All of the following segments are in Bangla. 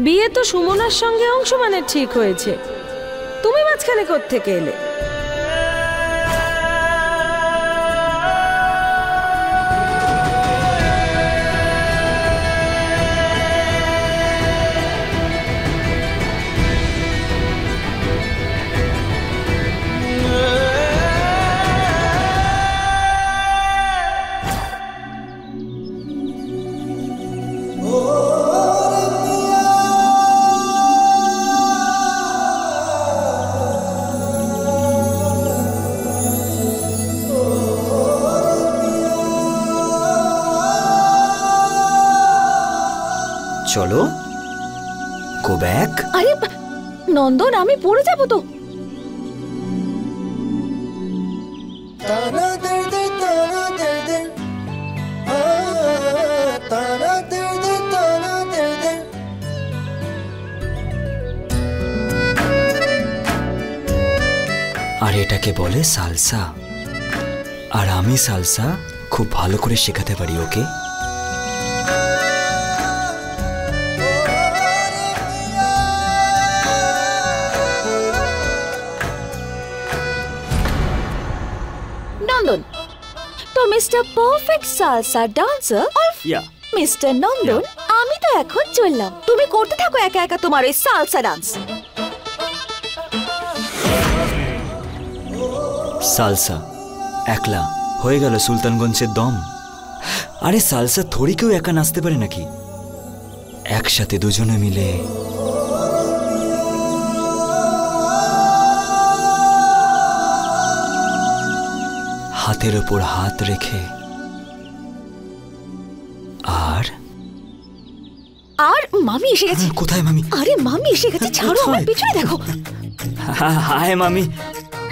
বিয়ে তো সুমনার সঙ্গে অংশমানের ঠিক হয়েছে, তুমি মাঝখানে কোত্থেকে এলে? চলো গো ব্যাক। আরে নন্দন, আমি পড়ে যাবো তো। আর এটাকে বলে সালসা, আর আমি সালসা খুব ভালো করে শেখাতে পারি ওকে। নন্দন তো mister perfect salsa dancer mister Nandan, আমি তো এখন চললাম, তুমি করতে থাকো একা একা তোমার ওই সালসা ডান্স। সালসা একলা হয়ে গেল সুলতানগঞ্জের দম। আরে সালসা থোড়ি কেউ একা নাচতে পারে নাকি, একসাথে দুজনে মিলে। হাতের ওপর হাত রেখে। আর আর মামি এসে গেছে। কোথায় মামি? আরে মামি এসে গেছে, ছাড়ো আমার পিছনে দেখো। হায় মামি।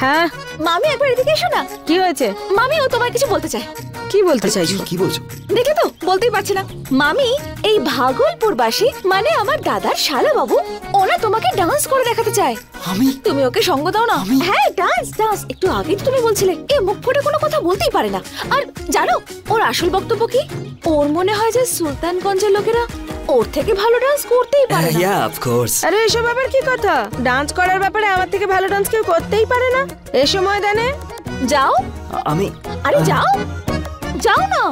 হ্যাঁ মামি একবার এদিকে এসো না। কি হয়েছে? মামি ও তোমায় কিছু বলতে চায়। কি বলতে চাইছো? কি বলছো? দেখে তো বলতেই পারছি না। মামি এই ভাগলপুরবাসী মানে আমার দাদার শালা বাবু, ওনা তোমাকে ডান্স করে দেখাতে চায়। আমি? তুমি ওকে সঙ্গ দাও না। হ্যাঁ ডান্স ডান্স, একটু আগেই তো তুমি বলছিলে এ মুখ ফুটে কোনো কথা বলতেই পারে না। আর জানো ওর আসল বক্তব্য কি? ওর মনে হয় যে সুলতানগঞ্জের লোকেরা ওর থেকে ভালো ডান্স করতেই পারে না। ইয়া অফ কোর্স। আরে এসব আবার কি কথা? ডান্স করার ব্যাপারে আমার থেকে ভালো ডান্স কেউ করতেই পারে না এসো ময়দানে। যাও। আমি? আরে যাও যাও না।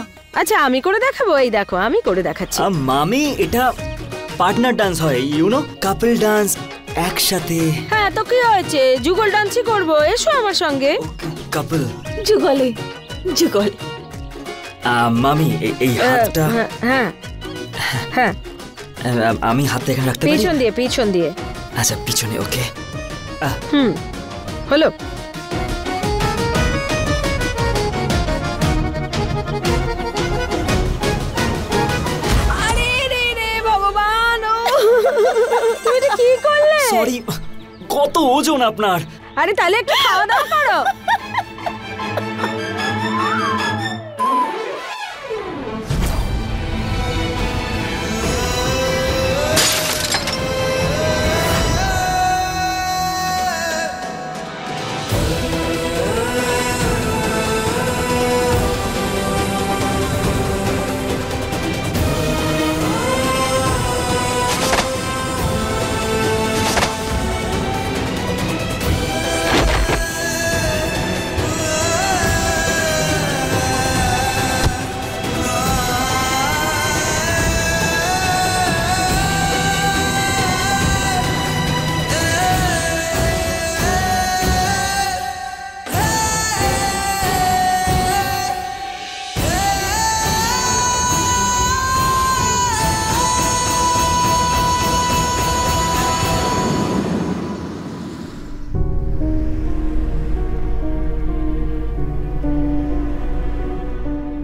আচ্ছা আমি করে দেখাবো, এই দেখো আমি করে দেখাচ্ছি। মামি এটা পার্টনার ডান্স হয়, ইউ নো, কাপল ডান্স একসাথে। হ্যাঁ তো কি হয়েছে, যুগল ডান্সই করবো, এসো আমার সঙ্গে। কাপল যুগলে যুগল। মামি এই হাতটা। হ্যাঁ হ্যাঁ আমি হাতটা এখানে রাখতে পারি? পিছন দিয়ে পিছন দিয়ে। আচ্ছা পিছনে, ওকে। হলো। আরে রে রে ভগবান, তুমি এটা কি করলে? সরি, কত ওজন আপনার? আরে তাহলে একটু খাওয়া দাওয়া করো।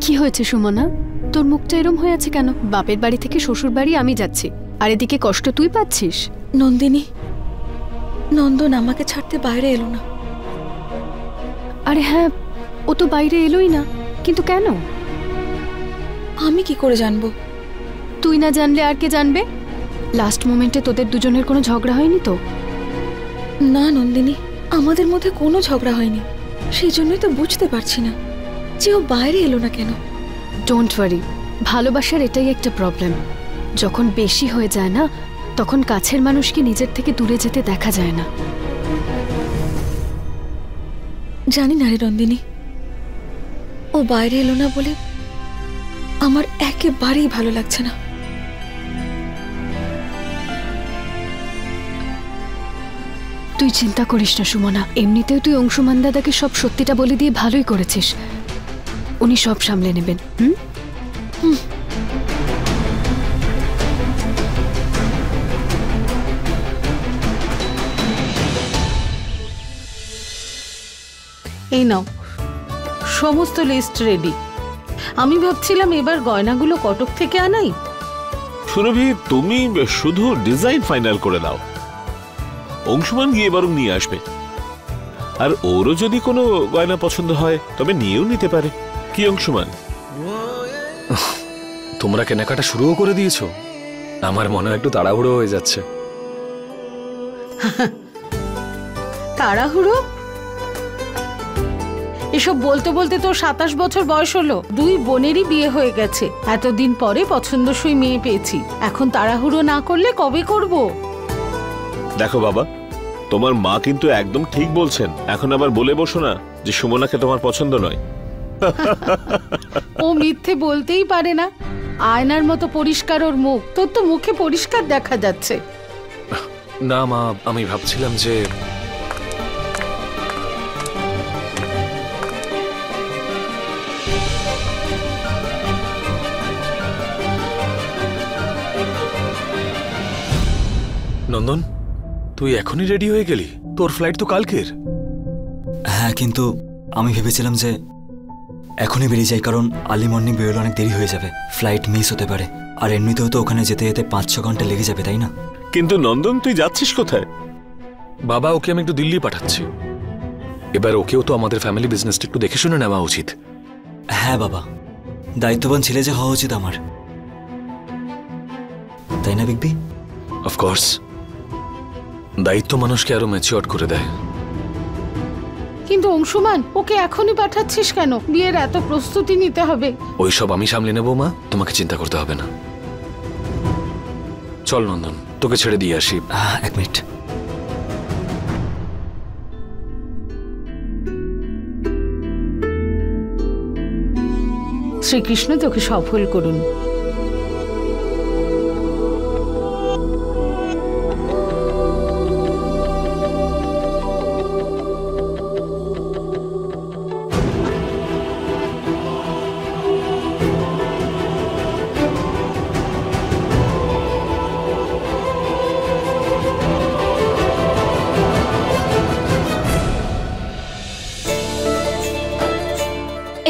কি হয়েছে সুমনা, তোর মুখটা এরম হয়ে আছে কেন? বাপের বাড়ি থেকে শ্বশুর বাড়ি আমি যাচ্ছি, আর এদিকে কষ্ট তুই পাচ্ছিস। নন্দিনী, নন্দন আমাকে ছাড়তে বাইরে এলো না। আরে হ্যাঁ, ও তো বাইরে এলোই না, কিন্তু কেন? আমি কি করে জানবো? তুই না জানলে আর কে জানবে? লাস্ট মোমেন্টে তোদের দুজনের কোনো ঝগড়া হয়নি তো? না নন্দিনী, আমাদের মধ্যে কোনো ঝগড়া হয়নি, সেই জন্যই তো বুঝতে পারছি না যে ও বাইরে এলো না কেন। ডোন্ট ওয়ারি, ভালোবাসার এটাই একটা প্রবলেম, যখন বেশি হয়ে যায় না তখন কাছের মানুষকে নিজের থেকে দূরে যেতে দেখা যায় না। জানি না রে নন্দিনী, ও বাইরে এলো না বলে আমার একেবারেই ভালো লাগছে না। তুই চিন্তা করিস না সুমনা, এমনিতেও তুই অংশুমান দাদাকে সব সত্যিটা বলে দিয়ে ভালোই করেছিস, উনি সব সামলে নেবেন। এই নাও, সমস্ত লিস্ট রেডি। আমি ভাবছিলাম এবার গয়নাগুলো কটক থেকে আনাই। সুরভি, তুমি শুধু ডিজাইন ফাইনাল করে দাও, অংশুমান গিয়ে বরং নিয়ে আসবে। আর ওরও যদি কোনো গয়না পছন্দ হয় তবে নিয়েও নিতে পারে। কি অংশুমান? তোমরা কেনাকাটা শুরুও করে দিয়েছো? আমার মনে হয় একটু তাড়াহুড়ো হয়ে যাচ্ছে। তাড়াহুড়ো? এসব বলতে বলতে তো 27 বছর বয়স হলো, 2 বোনেরই বিয়ে হয়ে গেছে, এতদিন পরে পছন্দসই মেয়ে পেয়েছি, এখন তাড়াহুড়ো না করলে কবে করব? দেখো বাবা, তোমার মা কিন্তু একদম ঠিক বলছেন। এখন আবার বলে বসো না যে সুমনাকে তোমার পছন্দ নয়। ও মিথ্যে বলতেই পারে না, আয়নার মতো পরিষ্কার ওর মুখ, তোর তো মুখে পরিষ্কার দেখা যাচ্ছে। না মা, আমি ভাবছিলাম যে নন্দন, তুই এখনই রেডি হয়ে গেলি? তোর ফ্লাইট তো কালকের। হ্যাঁ, কিন্তু আমি ভেবেছিলাম যে এখনই বেরিয়ে যাই, কারণ আর্লি মর্নিং বেরোলে অনেক দেরি হয়ে যাবে, ফ্লাইট মিস হতে পারে। আর এমনিতেও তো ওখানে যেতে যেতে 5-6 ঘন্টা লেগে যাবে, তাই না? কিন্তু নন্দন, তুই যাচ্ছিস কোথায়? বাবা, ওকে আমি একটু দিল্লি পাঠাচ্ছি। এবার ওকেও তো আমাদের ফ্যামিলি বিজনেসটা একটু দেখে শুনে নেওয়া উচিত। হ্যাঁ বাবা, দায়িত্ববান ছেলে যে হওয়া উচিত আমার, তাই না বিগবি? অফকোর্স, দায়িত্ব মানুষকে আরো ম্যাচিওর করে দেয়। কিন্তু অংশুমান, ওকে এখনই পাঠাচ্ছিস কেন? বিয়ের এত প্রস্তুতি নিতে হবে। ওইসব আমি সামলে নেবো মা, তোমাকে চিন্তা করতে হবে না। চল নন্দন, তোকে ছেড়ে দিয়ে আসি। 1 মিনিট। শ্রীকৃষ্ণ তোকে সফল করুন।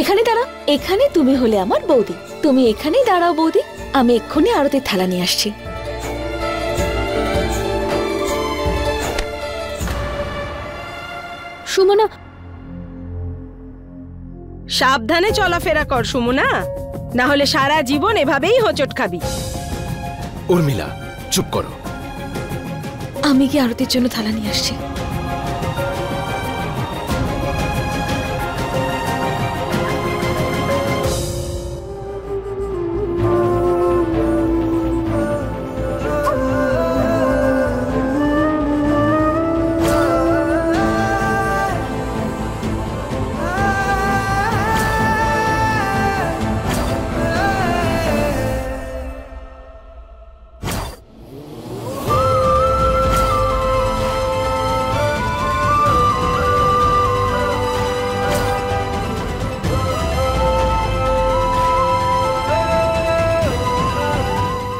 এখানে দাঁড়া, এখানে তুমি হলে আমার বৌদি, তুমি এখানেই দাঁড়াও বৌদি, আমি এক্ষুনি আরতির থালা নিয়ে আসছি। সুমনা, সাবধানে চলাফেরা কর সুমনা, না হলে সারা জীবন এভাবেই হোঁচট খাবি। উর্মিলা, চুপ করো। আমি কি আরতির জন্য থালা নিয়ে আসছি?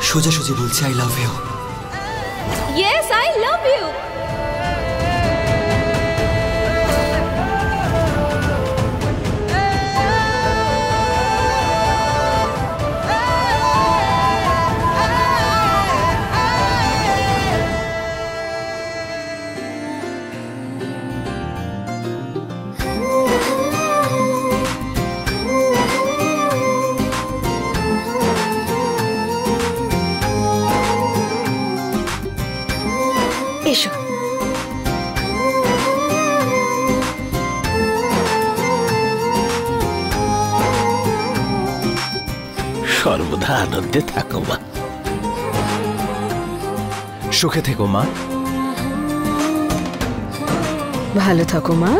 সোজাসুজি বলছি, I love you. Yes, I love you. এসো। সর্বদা আনন্দে থাকো মা। সুখে থেকো মা। ভালো থাকো মা,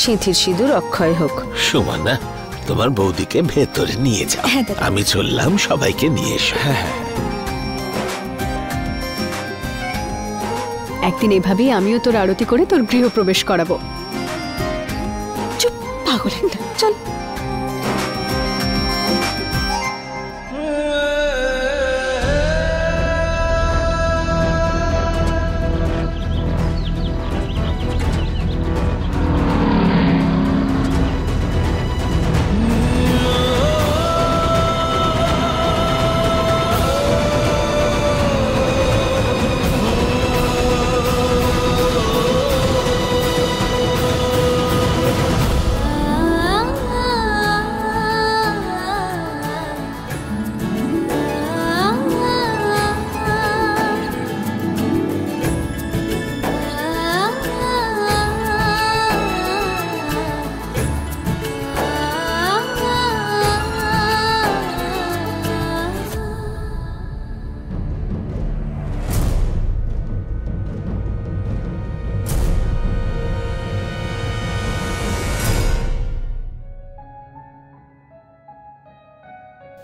সিঁথির সিঁদুর অক্ষয় হোক। সুমনা, তোমার বৌদিকে ভেতরে নিয়ে যাও। আমি চললাম, সবাইকে নিয়ে এসো। একদিন এভাবেই আমিও তোর আরতি করে তোর গৃহপ্রবেশ করাবো। চুপ, পাগল একটা, চল।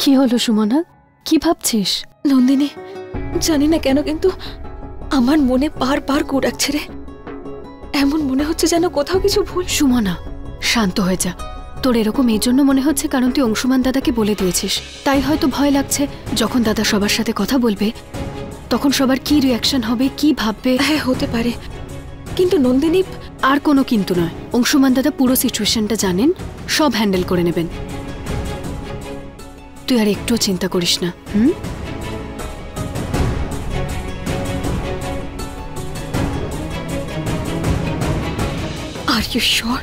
কি হলো সুমনা, কি ভাবছিস? নন্দিনী, জানি না কেন কিন্তু আমার মনে বারবার গু ডাকছে রে। এমন মনে হচ্ছে যেন কোথাও কিছু ভুল। সুমনা, শান্ত হয়ে যা। তোর এরকম এই জন্য মনে হচ্ছে কারণ তুই অংশুমান দাদাকে বলে দিয়েছিস, তাই হয়তো ভয় লাগছে যখন দাদা সবার সাথে কথা বলবে তখন সবার কি রিয়াকশন হবে, কি ভাববে। হ্যাঁ, হতে পারে, কিন্তু নন্দিনী। আর কোনো কিন্তু নয়, অংশুমান দাদা পুরো সিচুয়েশনটা জানেন, সব হ্যান্ডেল করে নেবেন। তুই আর একটুও চিন্তা করিস না। Are you sure?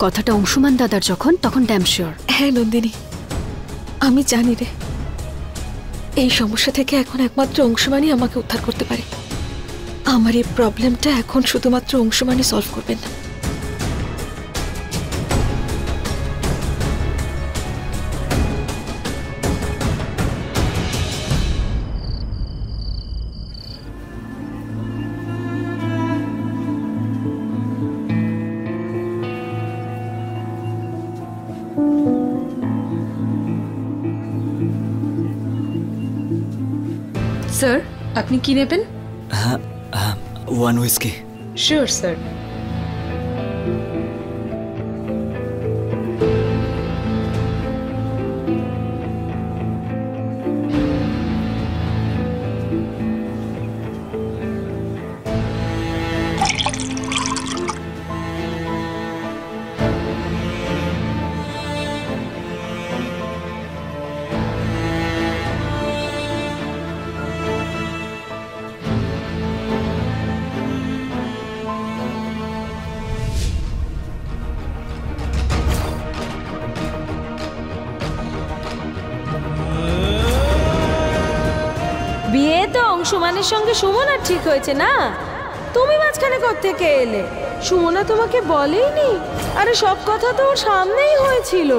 কথাটা অংশুমান দাদার যখন, তখন ড্যাম শিওর। হ্যাঁ নন্দিনী, আমি জানি রে, এই সমস্যা থেকে এখন একমাত্র অংশুমানই আমাকে উদ্ধার করতে পারে। আমার এই প্রবলেমটা এখন শুধুমাত্র অংশুমানই সলভ করবেন না। স্যার, আপনি কি নেবেন? হ্যাঁ, 1 হুইস্কি। Sure sir. বিয়ে তো অংশুমানের সঙ্গে সুমনার ঠিক হয়েছে না, তুমি মাঝখানে কোত্থেকে এলে? সুমনা তোমাকে বলেইনি? আরে সব কথা তো ওর সামনেই হয়েছিল।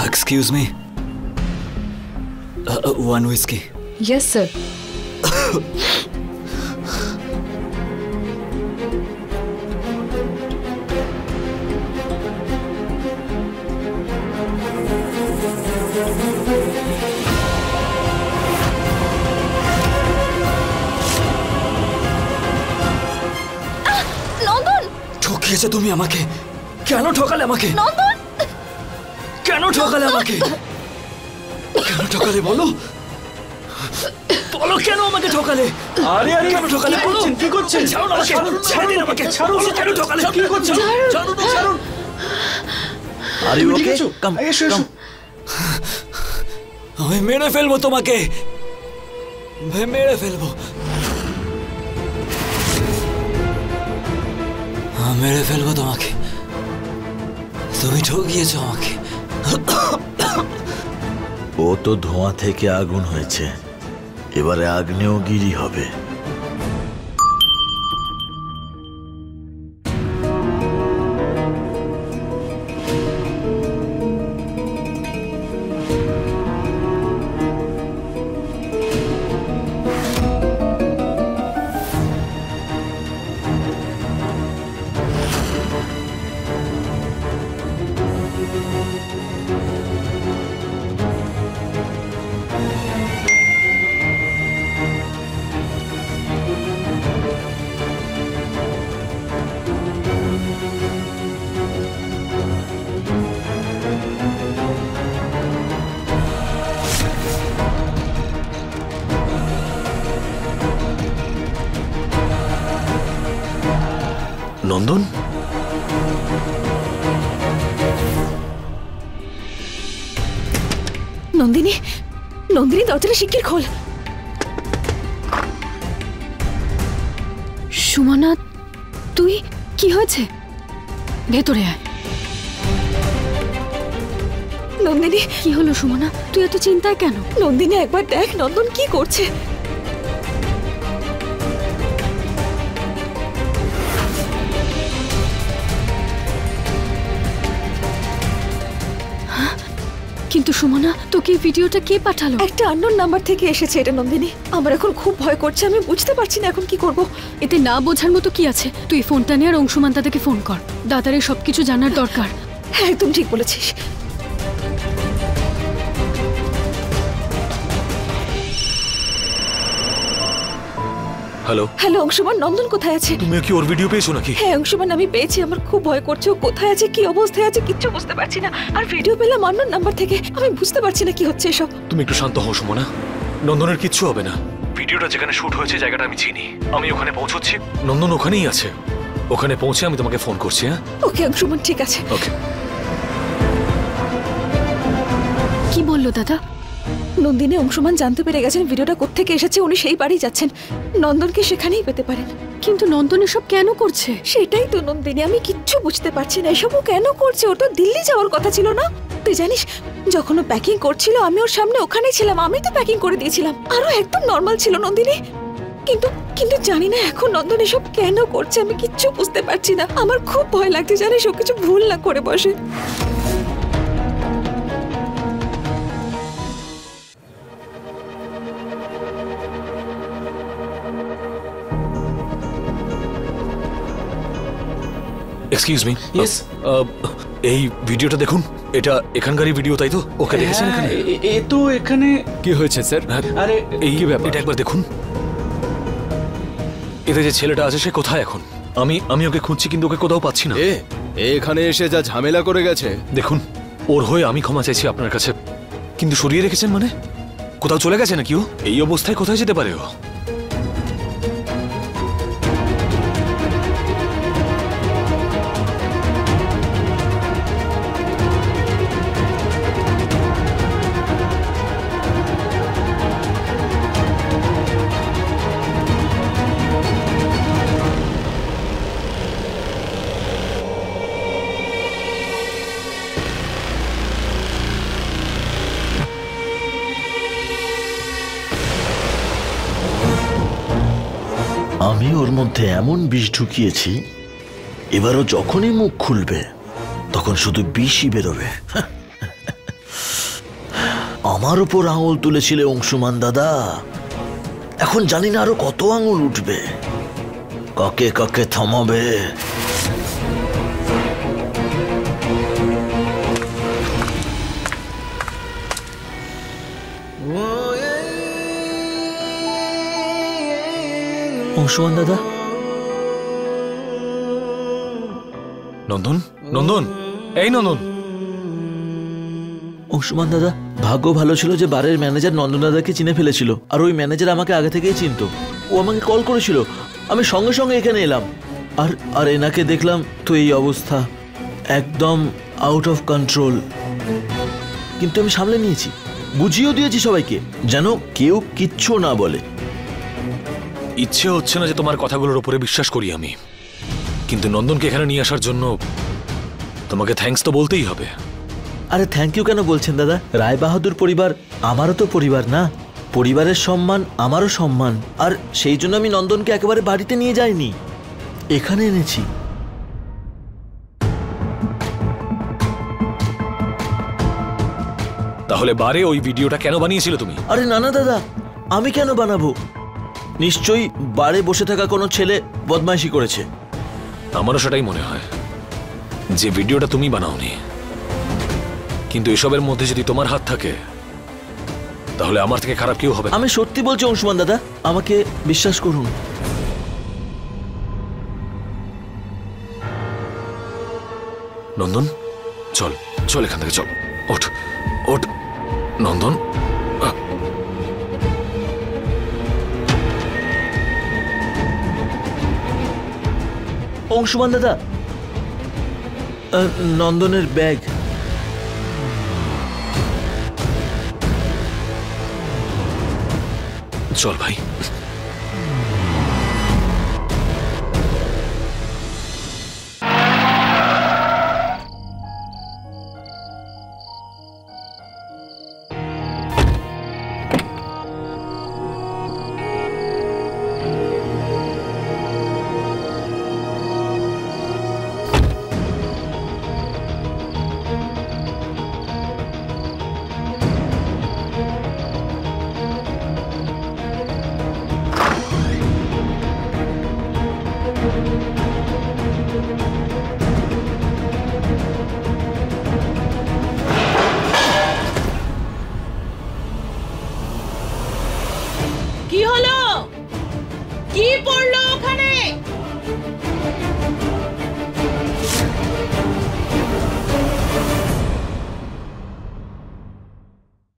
Excuse me, 1 whisky. Yes sir. Nandan, ঠকিয়েছো তুমি আমাকে। কেন ঠকালে আমাকে? নন্দন, কেন ঠকালে আমাকে? কেন ঠকালে বলো? বলো কেন আমাকে ঠকালে? আরে আরে কেন ঠকালে? বলো কি করছেন? ছাড়ুন আমাকে, ছাড়ুন আমাকে, ছাড়ুন। কেন ঠকালে? কি করছেন? ছাড়ুন, ছাড়ুন। আরে ওকে কাম কাম। আমি মেরে ফেলবো তোমাকে, মেরে ফেলবো, মেরে ফেলবো তোমাকে। তুমি ঠকিয়েছো আমাকে। ও তো ধোঁয়া থেকে আগুন হয়েছে, এবারে আগ্নেয়গিরি হবে। নন্দন, নন্দিনী, নন্দিনী দরজাটা শিগগির খোল। সুমনা, তুই কি হয়েছে? ভেতরে আয়। নন্দিনী, কি হলো সুমনা? তুই এত চিন্তায় কেন? নন্দিনী একবার দেখ নন্দন কি করছে। কিন্তু সুমনা, তোকে এই ভিডিওটা কে পাঠালো? একটা আননোন নাম্বার থেকে এসেছে এটা নন্দিনী। আমার এখন খুব ভয় করছে, আমি বুঝতে পারছি না এখন কি করব। এতে না বোঝার মতো কি আছে? তুই ফোনটা নিয়ে আর অংশুমান দাদাকে ফোন কর। দাদার এই সবকিছু জানার দরকার। হ্যাঁ, একদম ঠিক বলেছিস। হ্যালো হ্যালো অংশুমান, নন্দন কোথায় আছে? তুমি কি ওর ভিডিও পেয়েছো নাকি? হ্যাঁ অংশুমান, আমি পেয়েছি। আমার খুব ভয় করছে, ও কোথায় আছে, কি অবস্থায় আছে কিচ্ছু বুঝতে পারছি না। আর ভিডিও পেলাম আননোন নাম্বার থেকে, আমি বুঝতে পারছি না কি হচ্ছে এসব। তুমি একটু শান্ত হও সুমনা, নন্দনের কিচ্ছু হবে না। ভিডিওটা যেখানে শুট হয়েছে জায়গাটা আমি চিনি, আমি ওখানে পৌঁছচ্ছি। নন্দন ওখানেই আছে, ওখানে পৌঁছে আমি তোমাকে ফোন করছি। হ্যাঁ ওকে অংশুমান, ঠিক আছে। ওকে। কি বললো দাদা? নন্দিনী অংশুমান জানতে পেরে গেছেন ভিডিওটা কোত্থেকে এসেছে, উনি সেই বাড়ি যাচ্ছেন। নন্দনকে সেখানেই পেতে পারেন। কিন্তু নন্দন এসব কেন করছে? সেটাই তো নন্দিনী, আমি কিচ্ছু বুঝতে পারছি না এসবও কেন করছে। ওর তো দিল্লি যাওয়ার কথা ছিল না? তুই জানিস, যখন ও প্যাকিং করছিল আমি ওর সামনে ওখানেই ছিলাম, আমি তো প্যাকিং করে দিয়েছিলাম। আরো একদম নর্মাল ছিল নন্দিনী। কিন্তু কিন্তু জানি না এখন নন্দন এসব কেন করছে, আমি কিচ্ছু বুঝতে পারছি না। আমার খুব ভয় লাগছে, জানিস ও কিছু ভুল না করে বসে। Excuse me. ইয়েস। এই ভিডিওটা দেখুন, এটা এখানকারই ভিডিও তাই তো? ওকে দেখেছেন এখানে? এ তো এখানে কি হয়েছে স্যার? আরে এই এটা একবার দেখুন। এতে যে ছেলেটা আছে সে কোথায় এখন? আমি ওকে খুঁজছি কিন্তু ওকে কোথাও পাচ্ছি না। এখানে এসে যা ঝামেলা করে গেছে। দেখুন, ওর হয়ে আমি ক্ষমা চাইছি আপনার কাছে, কিন্তু সরিয়ে রেখেছেন মানে? কোথাও চলে গেছে নাকি ও? এই অবস্থায় কোথায় যেতে পারে ও? আমি ওর মধ্যে এমন বিষ ঢুকিয়েছি, এবারও যখনই মুখ খুলবে তখন শুধু বিষই বেরোবে। আমার উপর আঙুল তুলেছিলে অংশুমান দাদা, এখন জানি না আরো কত আঙুল উঠবে। কাকে কাকে থামাবে? অংশুমান দাদা। নন্দন, নন্দন, এই নন্দন। অংশুমান দাদা, ভাগ্য ভালো ছিল যে বারের ম্যানেজার নন্দন দাদাকে চিনে ফেলেছিল, আর ওই ম্যানেজার আমাকে আগে থেকেই চিনতো। ও আমাকে কল করেছিল, আমি সঙ্গে সঙ্গে এখানে এলাম। আর এনাকে দেখলাম তো এই অবস্থা, একদম আউট অফ কন্ট্রোল। কিন্তু আমি সামলে নিয়েছি, বুঝিয়েও দিয়েছি সবাইকে, যেন কেউ কিচ্ছু না বলে। ইচ্ছে হচ্ছে না যে তোমার কথাগুলোর উপরে বিশ্বাস করি আমি, কিন্তু নন্দনকে এখানে নিয়ে আসার জন্য তোমাকে থ্যাঙ্কস তো বলতেই হবে। আরে থ্যাংক ইউ কেন বলছেন দাদা? রায় বাহাদুর পরিবার আমারও তো পরিবার না? পরিবারের সম্মান আমারও সম্মান। আর সেই জন্য আমি নন্দনকে একেবারে বাড়িতে নিয়ে যাইনি, এখানে এনেছি। তাহলে বারে ওই ভিডিওটা কেন বানিয়েছিলে তুমি? আরে না না দাদা, আমি কেন বানাবো? নিশ্চয়ই বারে বসে থাকা কোনো ছেলে বদমাইশি করেছে। আমারও সেটাই মনে হয় যে ভিডিওটা তুমি বানাওনি, কিন্তু এসবের মধ্যে যদি তোমার হাত থাকে তাহলে আমার থেকে খারাপ কেউ হবে। আমি সত্যি বলছি অংশুমান দাদা, আমাকে বিশ্বাস করুন। নন্দন চল, চল এখান থেকে চল, ওঠ ওঠ নন্দন। অংশুমান দাদা, নন্দনের ব্যাগ। চল ভাই। কি হলো? কি পড়লো?